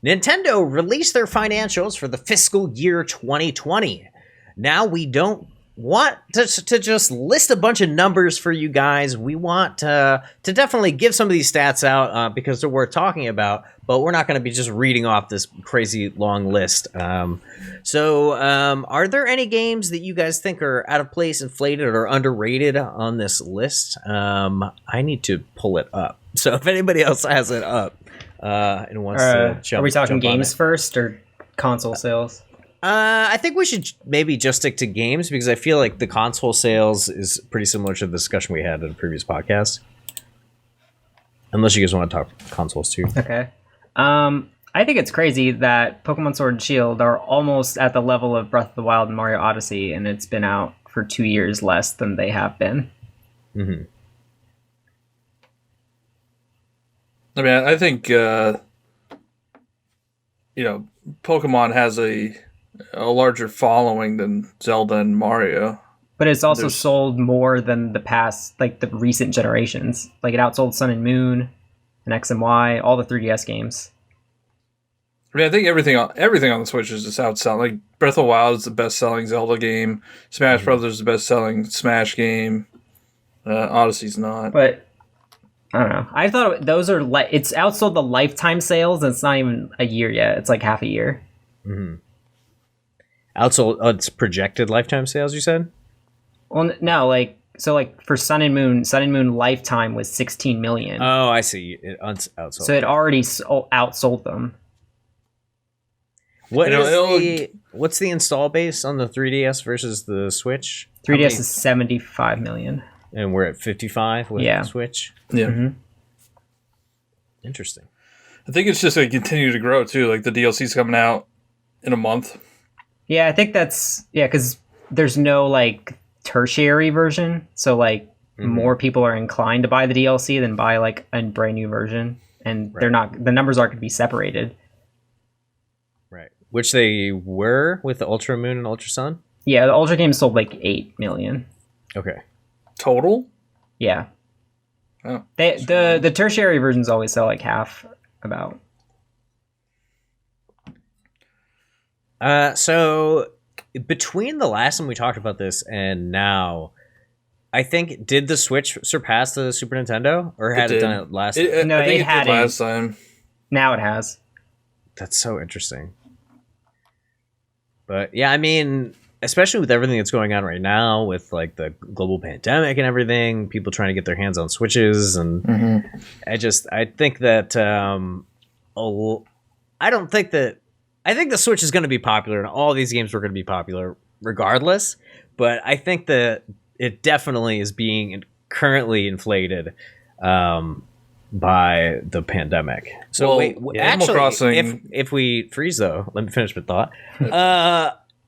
Nintendo released their financials for the fiscal year 2020. Now we don't want to just list a bunch of numbers for you guys. We want to definitely give some of these stats out because they're worth talking about, but we're not going to be just reading off this crazy long list. So are there any games that you guys think are out of place, inflated, or underrated on this list? I need to pull it up. So if anybody else has it up and wants to jump, are we talking games first or console sales? I think we should maybe just stick to games because I feel like the console sales is pretty similar to the discussion we had in a previous podcast. Unless you guys want to talk consoles too. Okay. I think it's crazy that Pokemon Sword and Shield are almost at the level of Breath of the Wild and Mario Odyssey, and it's been out for 2 years less than they have been. Mm-hmm. I mean, I think Pokemon has a larger following than Zelda and Mario. But it's also sold more than the past, like the recent generations. Like it outsold Sun and Moon and X and Y, all the 3DS games. I mean, I think everything on the Switch is just outselling. Like Breath of the Wild is the best-selling Zelda game. Smash Brothers is the best-selling Smash game. Odyssey's not. But I don't know. I thought those are it's outsold the lifetime sales, and it's not even a year yet. It's like half a year. Mm-hmm. Outsold. It's projected lifetime sales. You said. Well, no, for Sun and Moon lifetime was 16 million. Oh, I see. It outsold. So it already outsold them. What's the install base on the 3DS versus the Switch? 3DS is 75 million. And we're at 55 with the Switch? Yeah. Mm-hmm. Interesting. I think it's just going to continue to grow, too. Like, the DLC's coming out in a month. Yeah, I think that's... Yeah, because there's no, like, tertiary version. So, like, more people are inclined to buy the DLC than buy, like, a brand new version. And they're not... The numbers aren't going to be separated. Right. Which they were with the Ultra Moon and Ultra Sun? Yeah, the Ultra game sold, like, 8 million. Okay. Total? Yeah. Oh. The tertiary versions always sell like half about. So between the last time we talked about this and now, I think did the Switch surpass the Super Nintendo, or had it done it last? No, I think it had last time. Now it has. That's so interesting. But yeah, I mean, especially with everything that's going on right now with like the global pandemic and everything, people trying to get their hands on Switches, and I think that I think the Switch is going to be popular, and all these games were going to be popular regardless. But I think that it definitely is being currently inflated by the pandemic. So Animal Crossing. If we freeze though, let me finish my thought.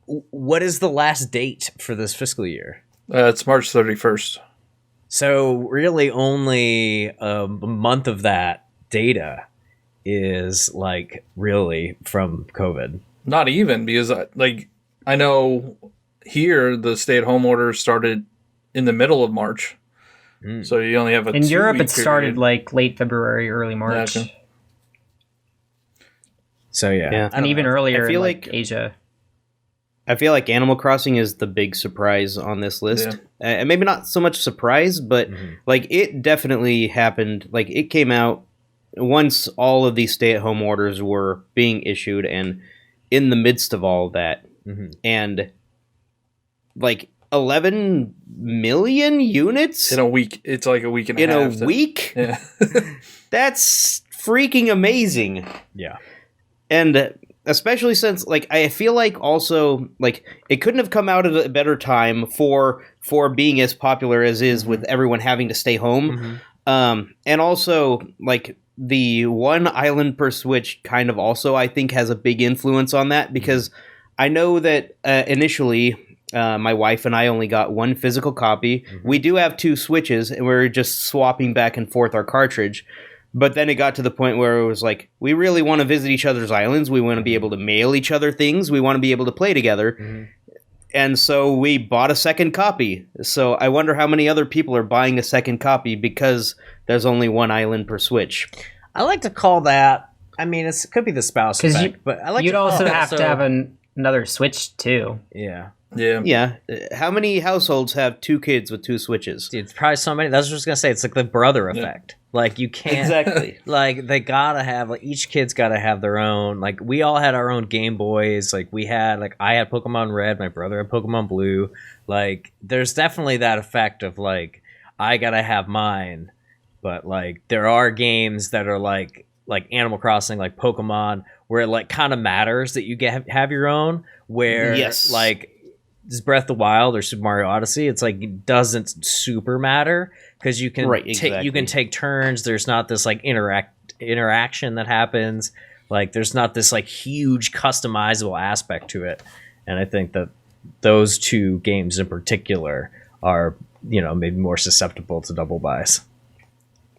What is the last date for this fiscal year? It's March 31st. So really only a month of that data is like really from COVID. Not even, because I know here the stay-at-home order started in the middle of March. So you only have a 2-week in Europe it period. started like late February, early March. Yeah, okay. So yeah. And even earlier I feel in like Asia. I feel like Animal Crossing is the big surprise on this list. And maybe not so much surprise, but like it definitely happened. Like it came out once all of these stay-at-home orders were being issued, and in the midst of all that, and like 11 million units in a week. It's like a week and a half. In a week? Yeah. That's freaking amazing. Yeah. And especially since, like, I feel like also, like, it couldn't have come out at a better time for being as popular as is with everyone having to stay home. And also, like, the one island per Switch kind of also, I think, has a big influence on that, because I know that initially my wife and I only got one physical copy. We do have 2 Switches, and we're just swapping back and forth our cartridge. But then it got to the point where it was like, we really want to visit each other's islands. We want to be able to mail each other things. We want to be able to play together. And so we bought a second copy. So I wonder how many other people are buying a second copy because there's only one island per Switch. I like to call that I mean, it could be the spouse 'Cause effect, but I like. You'd also have so- to have another Switch too. Yeah. Yeah. Yeah. How many households have 2 kids with 2 Switches? Dude, it's probably so many. That's what I was gonna say. It's like the brother effect. Like you can't Exactly. like they gotta have like each kid's gotta have their own. Like we all had our own Game Boys. Like we had like I had Pokemon Red, my brother had Pokemon Blue. Like there's definitely that effect of like I gotta have mine. But like there are games that are like Animal Crossing, like Pokemon, where it like kind of matters that you have your own. Where Yes. like this Breath of the Wild or Super Mario Odyssey, it's like it doesn't super matter because you can you can take turns. There's not this like interaction that happens. Like there's not this like huge customizable aspect to it. And I think that those 2 games in particular are, you know, maybe more susceptible to double buys.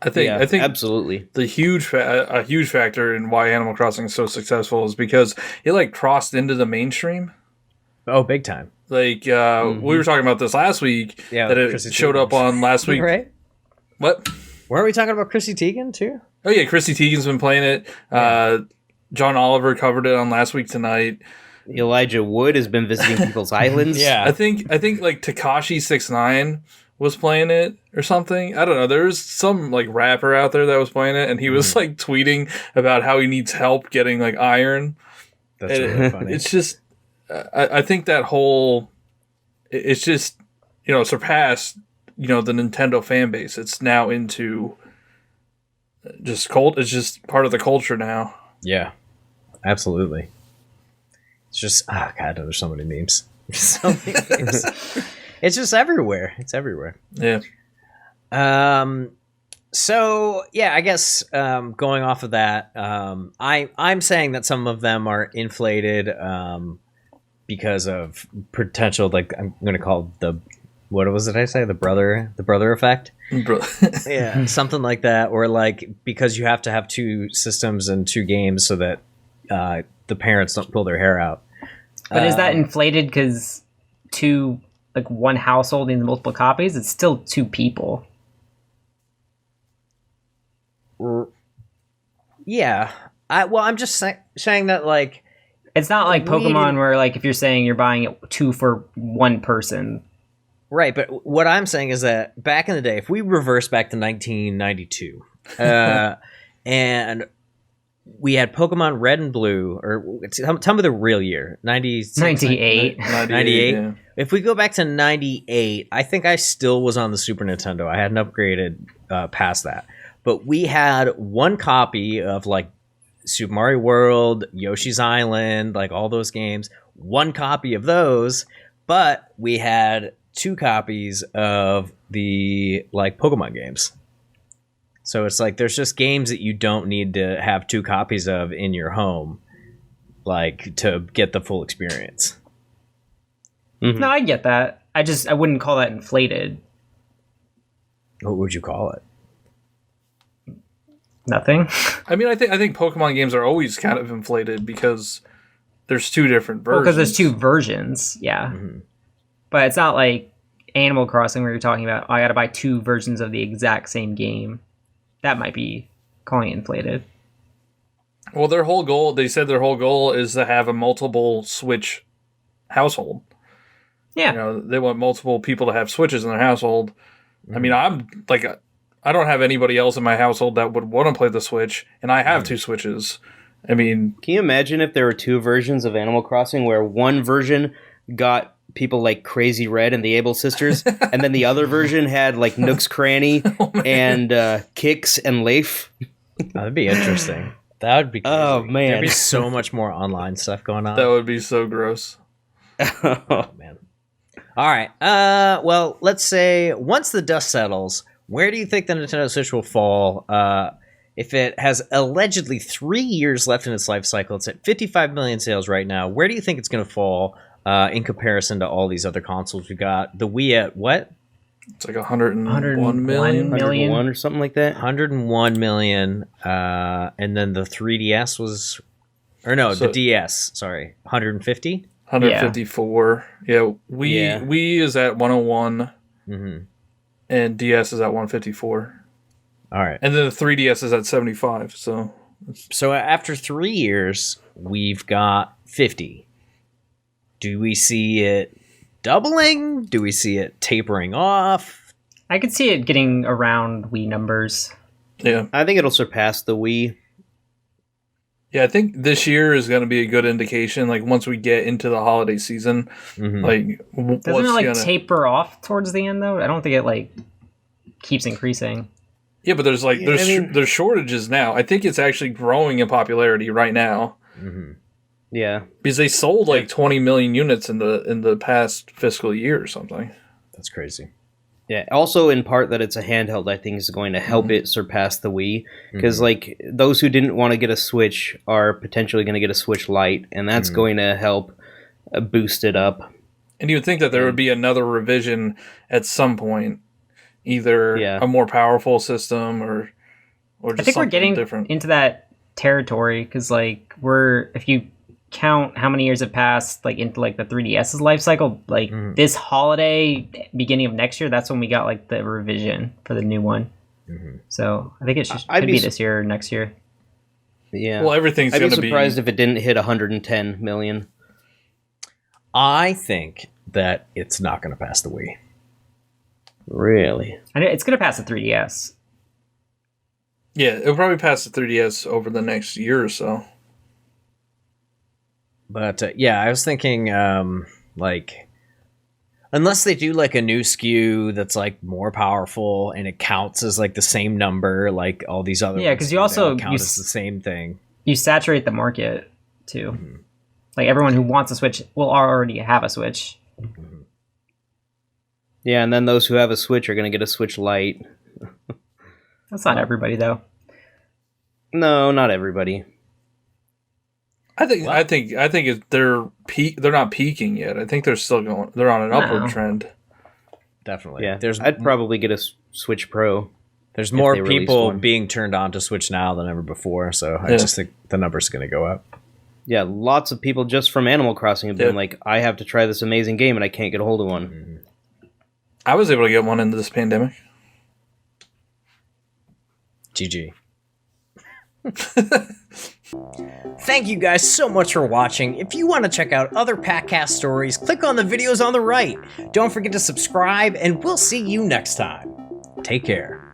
I think absolutely. the a huge factor in why Animal Crossing is so successful is because it like crossed into the mainstream. Oh, big time. Like we were talking about this last week, that it Chrissy showed Teigen. up on last week. Right? What? Weren't we talking about Chrissy Teigen too? Oh yeah, Chrissy Teigen's been playing it. John Oliver covered it on Last Week Tonight. Elijah Wood has been visiting people's islands. Yeah. I think like Tekashi 69 was playing it or something. I don't know. There was some like rapper out there that was playing it, and he was like tweeting about how he needs help getting like iron. That's really funny. It's just, I think that whole, it's just, you know, surpassed, you know, the Nintendo fan base. It's now into just it's just part of the culture now. Yeah, absolutely. It's just, oh god, there's so many memes. So many memes. It's just everywhere. It's everywhere. Yeah. So yeah, I guess going off of that, I'm saying that some of them are inflated because of potential. Like I'm going to call the what was it I say the brother effect. Yeah, something like that, or like because you have to have 2 systems and 2 games so that the parents don't pull their hair out. But is that inflated because 2, like one household needs multiple copies? It's still 2 people. Yeah, I'm just saying that like it's not like Pokemon where like if you're saying you're buying it 2 for 1 person. Right, but what I'm saying is that back in the day, if we reverse back to 1992, and we had Pokemon Red and Blue, or tell me the real year, 98. 98. Yeah. If we go back to 98, I think I still was on the Super Nintendo. I hadn't upgraded past that. But we had 1 copy of like Super Mario World, Yoshi's Island, like all those games, 1 copy of those, but we had 2 copies of the like Pokemon games. So it's like there's just games that you don't need to have 2 copies of in your home, like to get the full experience. No, I get that. I wouldn't call that inflated. What would you call it? Nothing. I mean, I think Pokemon games are always kind of inflated because there's 2 different versions. Because there's 2 versions, yeah. Mm-hmm. But it's not like Animal Crossing where you're talking about, I gotta buy 2 versions of the exact same game. That might be calling it inflated. Well, they said their whole goal is to have a multiple Switch household. Yeah. You know, they want multiple people to have Switches in their household. Mm-hmm. I mean, I'm like, I don't have anybody else in my household that would want to play the Switch, and I have 2 Switches. I mean, can you imagine if there were 2 versions of Animal Crossing where one version got people like Crazy Red and the Able Sisters, and then the other version had like Nook's Cranny and Kix and Leif? That'd be interesting. That would be crazy. Oh, man. There'd be so much more online stuff going on. that would be so gross. Oh, man. All right. Well, let's say once the dust settles, where do you think the Nintendo Switch will fall? If it has allegedly 3 years left in its life cycle, it's at 55 million sales right now. Where do you think it's going to fall in comparison to all these other consoles we got? The Wii at what? It's like 101 million. 101 or something like that. 101 million. And then the 3DS was... Or no, the DS. Sorry. 150? 154. Yeah. Wii is at 101. Mm-hmm. And DS is at 154. All right. And then the 3DS is at 75. So So after 3 years, we've got 50. Do we see it doubling? Do we see it tapering off? I could see it getting around Wii numbers. Yeah. I think it'll surpass the Wii. Yeah, I think this year is going to be a good indication. Like once we get into the holiday season, like doesn't it like taper off towards the end though? I don't think it like keeps increasing. Yeah, but there's like there's shortages now. I think it's actually growing in popularity right now. Yeah, because they sold like 20 million units in the past fiscal year or something. That's crazy. Yeah, also in part that it's a handheld, I think is going to help it surpass the Wii. Because like those who didn't want to get a Switch are potentially going to get a Switch Lite, and that's going to help boost it up. And you would think that there would be another revision at some point, either a more powerful system or just I think we're getting different. Into that territory because like if you count how many years have passed like into like the 3DS's life cycle, like this holiday beginning of next year, that's when we got like the revision for the new one. So I think it could be this year or next year. Yeah, well, everything's I'd going be to be surprised if it didn't hit 110 million. I think that it's not going to pass the Wii. Really? And it's going to pass the 3DS. Yeah, it'll probably pass the 3DS over the next year or so. But yeah, I was thinking like unless they do like a new SKU that's like more powerful and it counts as like the same number like all these other Yeah, because you also count as the same thing. You saturate the market too. Like everyone who wants a Switch will already have a Switch. Yeah, and then those who have a Switch are going to get a Switch Lite. That's not everybody though. No, not everybody. I think they're not peaking yet. I think they're still going. They're on an upward trend. Definitely. Yeah, I'd probably get a Switch Pro. There's more people being turned on to Switch now than ever before, so I just think the number's going to go up. Yeah, lots of people just from Animal Crossing have been like, I have to try this amazing game and I can't get a hold of one. I was able to get one in this pandemic. GG. Thank you guys so much for watching. If you want to check out other PackCast stories, click on the videos on the right. Don't forget to subscribe, and we'll see you next time. Take care.